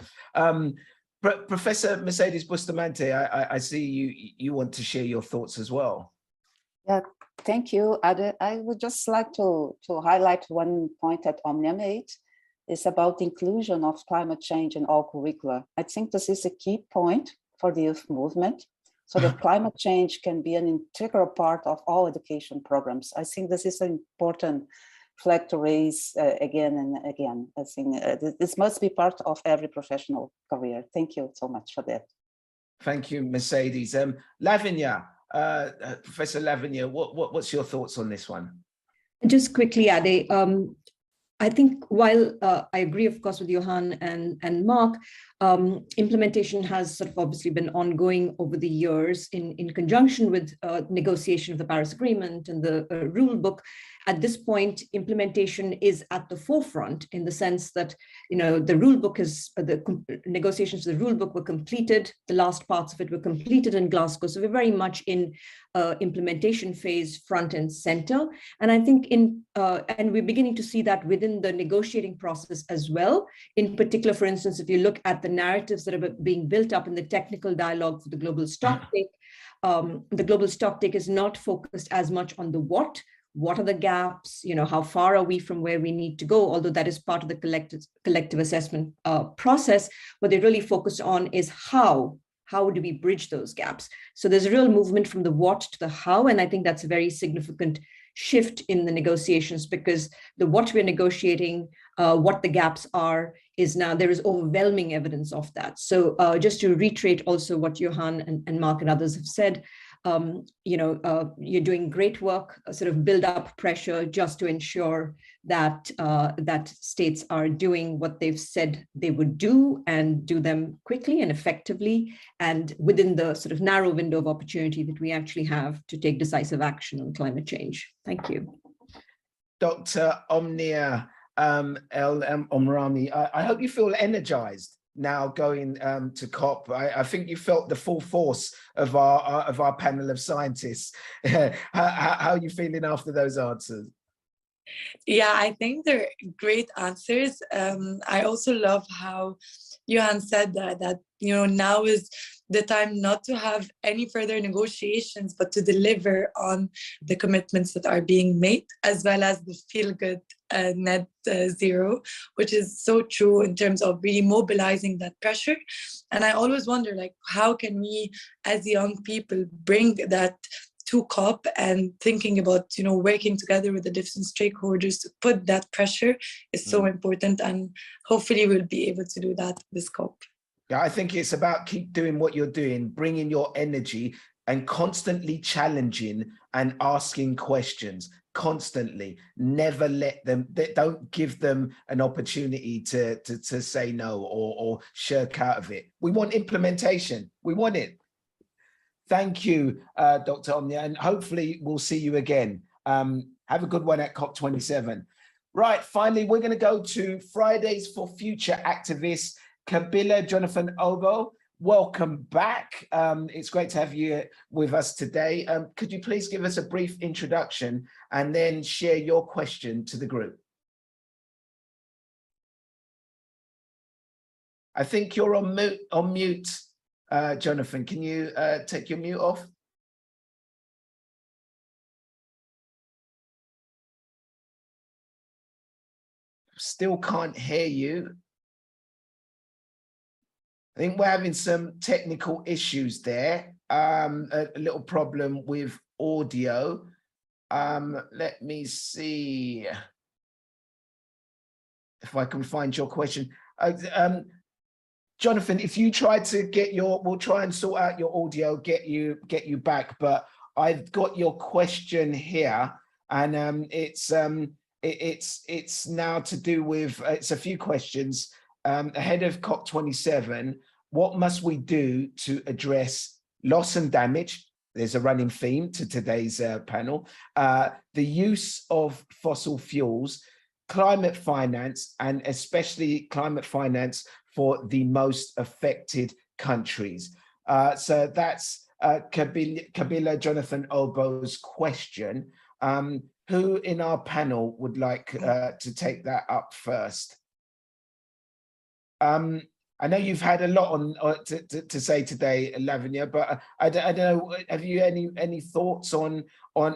Professor Mercedes Bustamante, I see you want to share your thoughts as well. Yeah, thank you. I would just like to highlight one point that Omnia made. It's about the inclusion of climate change in all curricula. I think this is a key point for the youth movement, so that climate change can be an integral part of all education programs. I think this is an important flag to raise again and again. I think this must be part of every professional career. Thank you so much for that. Thank you, Mercedes. Lavinia, Professor Lavinia, what's your thoughts on this one? Just quickly, Ade, I think while I agree, of course, with Johan and Mark, implementation has sort of obviously been ongoing over the years in conjunction with negotiation of the Paris Agreement and the rule book. At this point, implementation is at the forefront in the sense that, you know, the rule book is, the negotiations of the rule book were completed. The last parts of it were completed in Glasgow. So we're very much in implementation phase, front and center. And I think and we're beginning to see that within the negotiating process as well. In particular, for instance, if you look at the narratives that are being built up in the technical dialogue for the global stocktake, the global stocktake is not focused as much on the what are the gaps, you know, how far are we from where we need to go, although that is part of the collective assessment process. What they really focus on is how do we bridge those gaps? So there's a real movement from the what to the how, and I think that's a very significant shift in the negotiations, because the what we're negotiating, what the gaps are, is now there is overwhelming evidence of that. So just to reiterate also what Johan and Mark and others have said, you know, you're doing great work, sort of build up pressure just to ensure that that states are doing what they've said they would do, and do them quickly and effectively, and within the sort of narrow window of opportunity that we actually have to take decisive action on climate change. Thank you. Dr. Omnia El Omrani, I hope you feel energized now going to COP. I think you felt the full force of our panel of scientists. How are you feeling after those answers? Yeah, I think they're great answers. I also love how Johan said that you know, now is the time not to have any further negotiations, but to deliver on the commitments that are being made, as well as the feel-good net zero, which is so true in terms of really mobilizing that pressure. And I always wonder, like, how can we as young people bring that to COP, and thinking about, you know, working together with the different stakeholders to put that pressure is so important, and hopefully we'll be able to do that this COP. Yeah, I think it's about keep doing what you're doing, bringing your energy and constantly challenging and asking questions, constantly. Never let them, don't give them an opportunity to say no or shirk out of it. We want implementation. We want it. Thank you, Dr. Omnia, and hopefully we'll see you again. Have a good one at COP27. Right, finally, we're going to go to Fridays for Future Activists. Kabila Jonathan Obo, welcome back. It's great to have you with us today. Could you please give us a brief introduction and then share your question to the group? I think you're on mute, Jonathan. Can you take your mute off? still can't hear you. I think we're having some technical issues there. A little problem with audio. Let me see if I can find your question. Jonathan, if you try to get we'll try and sort out your audio, get you back. But I've got your question here, and it's now to do with it's a few questions ahead of COP27. What must we do to address loss and damage? There's a running theme to today's panel. The use of fossil fuels, climate finance, and especially climate finance for the most affected countries. So that's Kabila Jonathan Obo's question. Who in our panel would like to take that up first? I know you've had a lot on to say today, Lavinia, but I don't know. Have you any thoughts on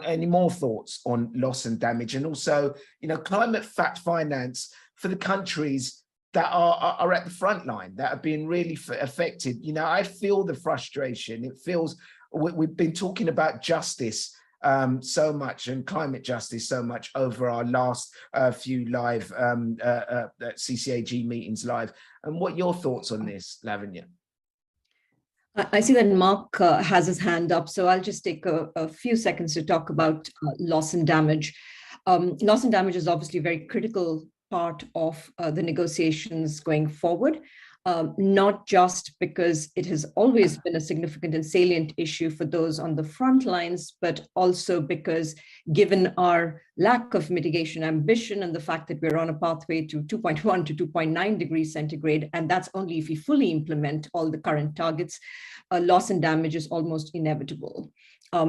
any more thoughts on loss and damage, and also, you know, climate finance for the countries that are at the front line, that are being really affected? You know, I feel the frustration. It feels we've been talking about justice so much, and climate justice so much over our last few live CCAG meetings live. And what are your thoughts on this, Lavinia? I see that Mark has his hand up, so I'll just take a few seconds to talk about loss and damage. Loss and damage is obviously a very critical part of the negotiations going forward. Not just because it has always been a significant and salient issue for those on the front lines, but also because, given our lack of mitigation ambition and the fact that we're on a pathway to 2.1 to 2.9 degrees centigrade, and that's only if we fully implement all the current targets, loss and damage is almost inevitable.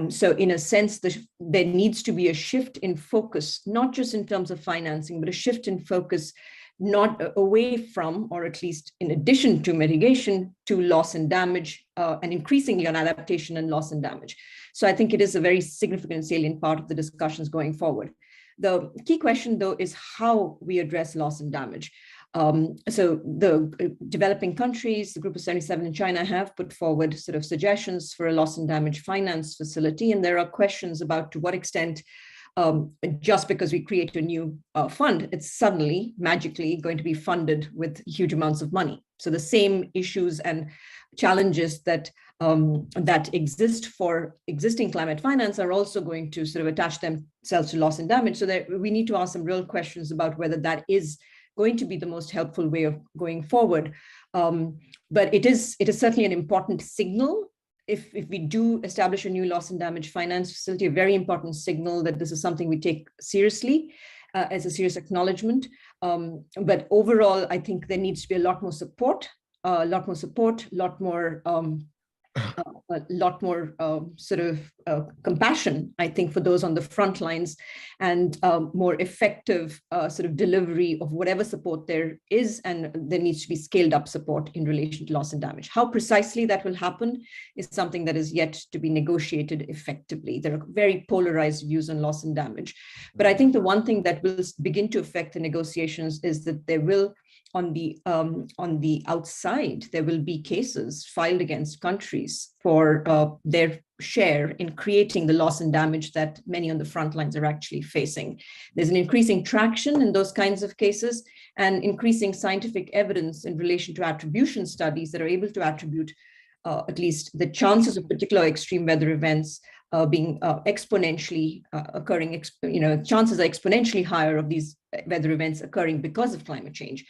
So in a sense, there needs to be a shift in focus, not just in terms of financing, but a shift in focus, not away from, or at least in addition to mitigation, to loss and damage, and increasingly on adaptation and loss and damage. So I think it is a very significant and salient part of the discussions going forward. The key question, though, is how we address loss and damage. So the developing countries, the Group of 77 in China, have put forward sort of suggestions for a loss and damage finance facility. And there are questions about to what extent just because we create a new fund, it's suddenly magically going to be funded with huge amounts of money. So the same issues and challenges that that exist for existing climate finance are also going to sort of attach themselves to loss and damage. So that we need to ask some real questions about whether that is going to be the most helpful way of going forward. But it is certainly an important signal. If we do establish a new loss and damage finance facility, a very important signal that this is something we take seriously, as a serious acknowledgement. But overall, I think there needs to be a lot more support, a lot more sort of compassion, I think, for those on the front lines, and more effective sort of delivery of whatever support there is, and there needs to be scaled up support in relation to loss and damage. How precisely that will happen is something that is yet to be negotiated effectively. There are very polarized views on loss and damage, but I think the one thing that will begin to affect the negotiations is that there will, on the outside, there will be cases filed against countries for their share in creating the loss and damage that many on the front lines are actually facing. There's an increasing traction in those kinds of cases, and increasing scientific evidence in relation to attribution studies that are able to attribute at least the chances of particular extreme weather events being exponentially occurring, chances are exponentially higher of these weather events occurring because of climate change.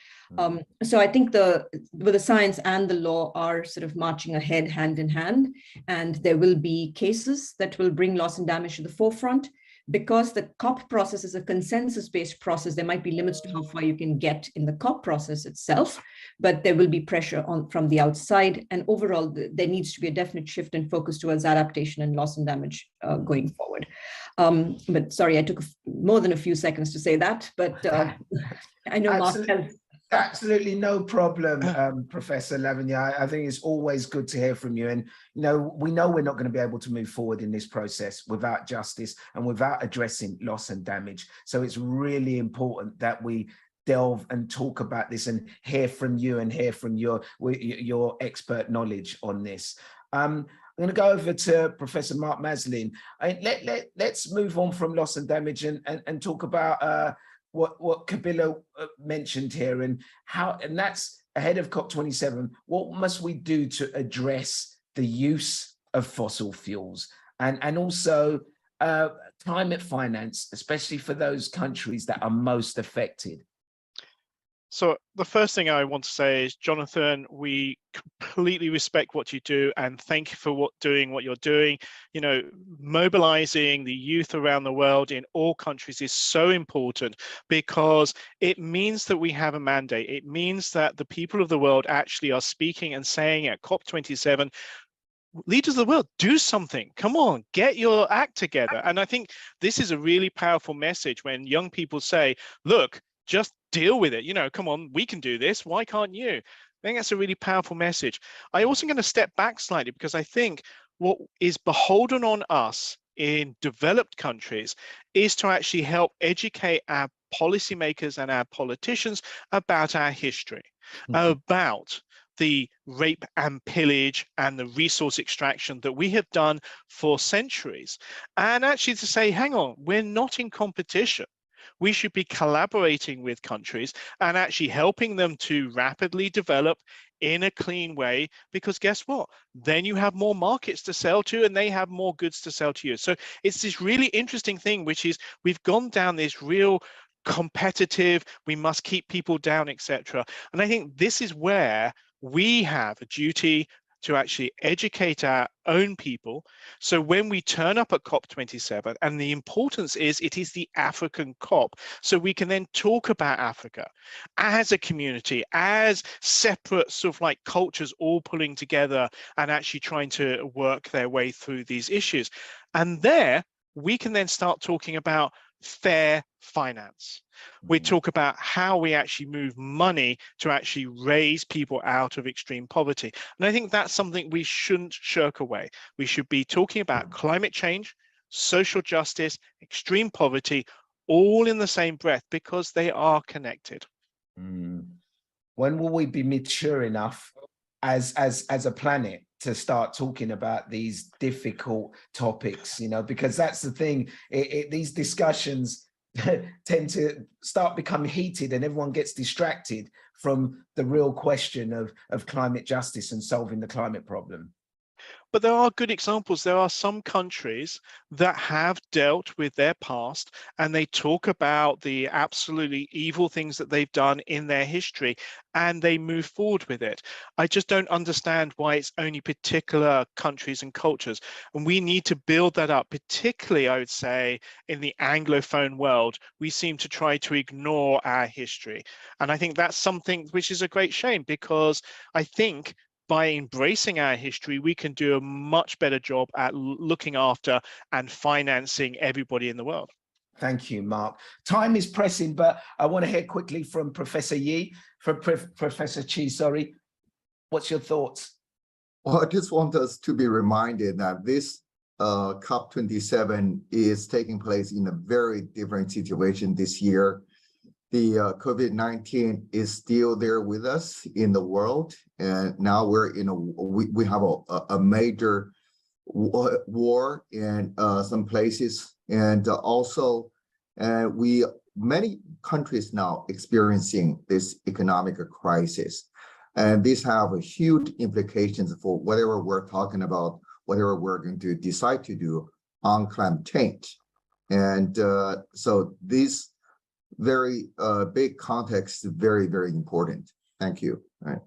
So I think the science and the law are sort of marching ahead hand in hand, and there will be cases that will bring loss and damage to the forefront. Because the COP process is a consensus-based process, there might be limits to how far you can get in the COP process itself, but there will be pressure from the outside. And overall, there needs to be a definite shift in focus towards adaptation and loss and damage going forward. But sorry, I took more than a few seconds to say that, but I know Mark has... Absolutely no problem, Professor Lavinia. I think it's always good to hear from you. And, we know we're not going to be able to move forward in this process without justice and without addressing loss and damage. So it's really important that we delve and talk about this and hear from you and hear from your expert knowledge on this. I'm going to go over to Professor Mark Maslin. Let's move on from loss and damage and talk about what Kabila mentioned here and how, and that's ahead of COP27. What must we do to address the use of fossil fuels and also climate finance, especially for those countries that are most affected? So the first thing I want to say is, Jonathan, we completely respect what you do and thank you for doing what you're doing. You know, mobilizing the youth around the world in all countries is so important because it means that we have a mandate. It means that the people of the world actually are speaking and saying at COP27, leaders of the world, do something. Come on, get your act together. And I think this is a really powerful message when young people say, look, just deal with it. You know, come on, we can do this. Why can't you? I think that's a really powerful message. I also going to step back slightly because I think what is beholden on us in developed countries is to actually help educate our policymakers and our politicians about our history, about the rape and pillage and the resource extraction that we have done for centuries. And actually to say, hang on, we're not in competition. We should be collaborating with countries and actually helping them to rapidly develop in a clean way, because guess what? Then you have more markets to sell to and they have more goods to sell to you. So it's this really interesting thing, which is we've gone down this real competitive, we must keep people down, etc. And I think this is where we have a duty to actually educate our own people. So when we turn up at COP27, and the importance is it is the African COP, so we can then talk about Africa as a community, as separate sort of like cultures all pulling together and actually trying to work their way through these issues. And there we can then start talking about fair finance. We talk about how we actually move money to actually raise people out of extreme poverty. And I think that's something we shouldn't shirk away. We should be talking about climate change, social justice, extreme poverty, all in the same breath because they are connected. When will we be mature enough as a planet to start talking about these difficult topics, you know, because that's the thing, these discussions tend to start becoming heated and everyone gets distracted from the real question of climate justice and solving the climate problem. But there are good examples. There are some countries that have dealt with their past and they talk about the absolutely evil things that they've done in their history and they move forward with it. I just don't understand why it's only particular countries and cultures. And we need to build that up, particularly, I would say, in the Anglophone world. We seem to try to ignore our history. And I think that's something which is a great shame because I think by embracing our history, we can do a much better job at looking after and financing everybody in the world. Thank you, Mark. Time is pressing, but I want to hear quickly from Professor Yi, from Professor Chi, sorry. What's your thoughts? Well, I just want us to be reminded that this COP27 is taking place in a very different situation this year. The COVID-19 is still there with us in the world, and now we're in we have a major war in some places, and also many countries now experiencing this economic crisis, and these have huge implications for whatever we're talking about, whatever we're going to decide to do on climate change, and so this very big context is very, very important. Thank you. All right.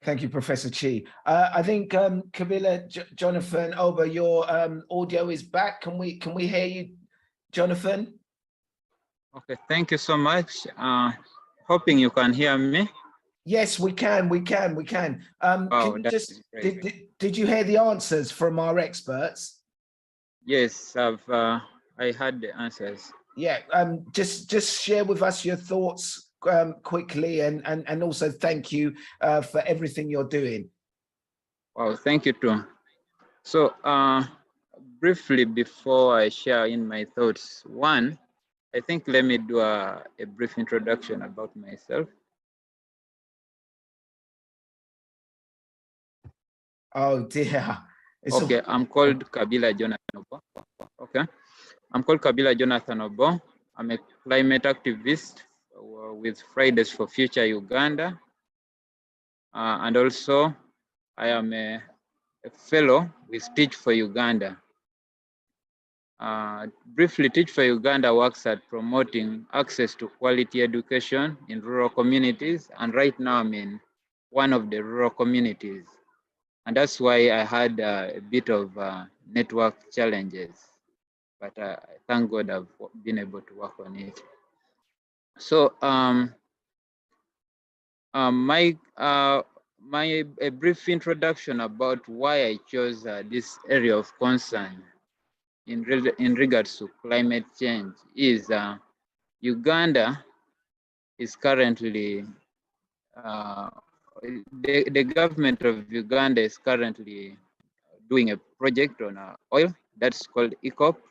Thank you, Professor Chi. I think Kabila, Jonathan, Oba, your audio is back. Can we hear you, Jonathan? Okay, thank you so much. Hoping you can hear me. Yes, we can. Oh, can you just did you hear the answers from our experts? Yes, I heard the answers. Yeah, just share with us your thoughts quickly, and also thank you for everything you're doing. Well, thank you too. So briefly, before I share in my thoughts, one, I think let me do a brief introduction about myself. Oh dear. Okay, I'm called Kabila Jonathan Obo. Okay, I'm called Kabila Jonathan Obo. I'm a climate activist with Fridays for Future Uganda. And also I am a fellow with Teach for Uganda. Briefly, Teach for Uganda works at promoting access to quality education in rural communities. And right now I'm in one of the rural communities. And that's why I had a bit of network challenges, but thank God I've been able to work on it. So a brief introduction about why I chose this area of concern in regards to climate change is Uganda is currently, the government of Uganda is currently doing a project on oil that's called COP.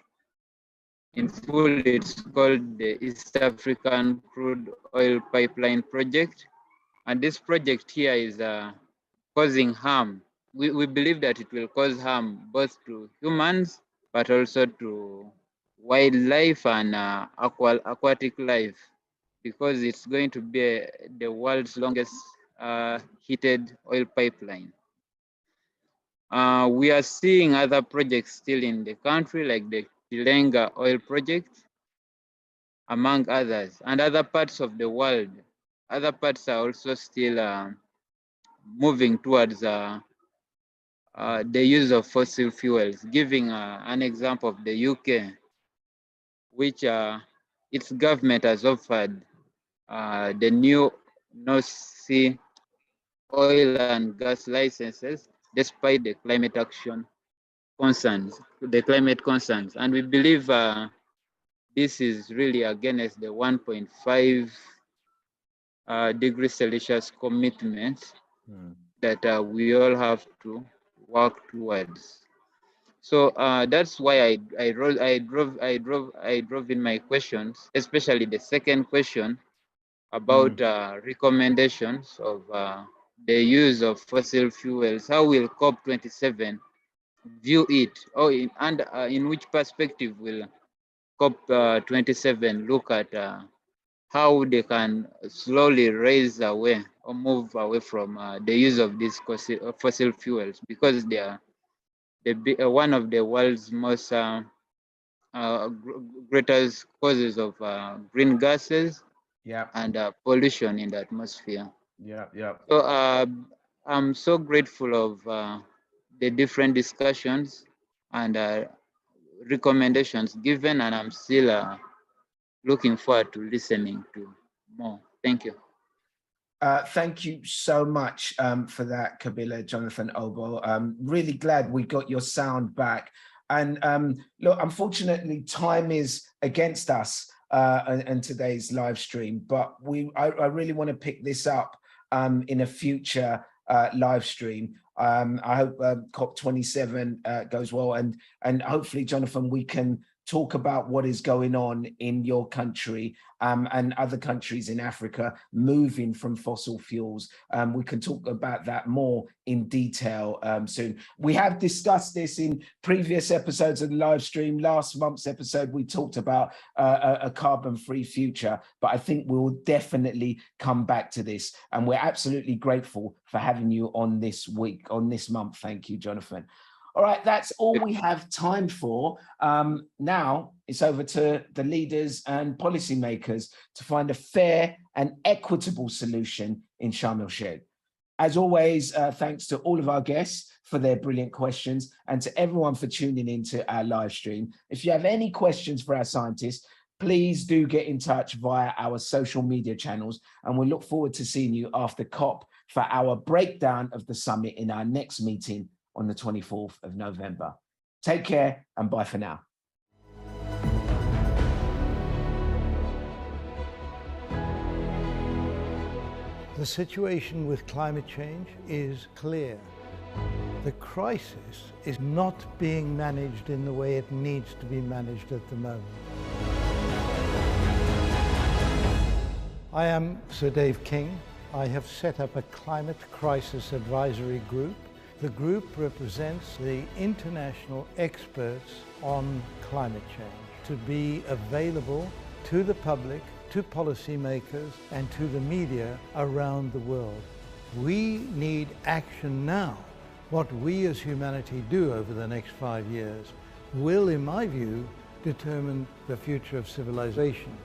In full, it's called the East African Crude Oil Pipeline Project. And this project here is causing harm. We believe that it will cause harm both to humans, but also to wildlife and aquatic life, because it's going to be the world's longest heated oil pipeline. We are seeing other projects still in the country, like the Tilenga oil project, among others, and other parts of the world. Other parts are also still moving towards the use of fossil fuels, giving an example of the UK, which its government has offered the new North Sea oil and gas licenses, despite the climate action concerns, and we believe this is really against the 1.5 degrees Celsius commitment that we all have to work towards. So that's why I drove in my questions, especially the second question about recommendations of the use of fossil fuels. How will COP27 view it, or in which perspective will COP27 look at how they can slowly raise away or move away from the use of these fossil fuels, because they are one of the world's most greatest causes of green gases and pollution in the atmosphere. So I'm so grateful of the different discussions and recommendations given, and I'm still looking forward to listening to more. Thank you. Thank you so much for that, Kabila Jonathan Obo. Really glad we got your sound back. And look, unfortunately, time is against us in today's live stream, but I really want to pick this up in a future live stream. I hope COP27 goes well, and hopefully, Jonathan, we can talk about what is going on in your country and other countries in Africa moving from fossil fuels. We can talk about that more in detail soon. We have discussed this in previous episodes of the live stream. Last month's episode, we talked about a carbon-free future, but I think we'll definitely come back to this. And we're absolutely grateful for having you on this week, on this month. Thank you, Jonathan. All right, that's all we have time for. Now it's over to the leaders and policymakers to find a fair and equitable solution in Sharm el-Sheikh. As always, thanks to all of our guests for their brilliant questions, and to everyone for tuning into our live stream. If you have any questions for our scientists, please do get in touch via our social media channels, and we'll look forward to seeing you after COP for our breakdown of the summit in our next meeting on the 24th of November. Take care and bye for now. The situation with climate change is clear. The crisis is not being managed in the way it needs to be managed at the moment. I am Sir Dave King. I have set up a climate crisis advisory group. The group represents the international experts on climate change to be available to the public, to policymakers, and to the media around the world. We need action now. What we as humanity do over the next 5 years will, in my view, determine the future of civilization.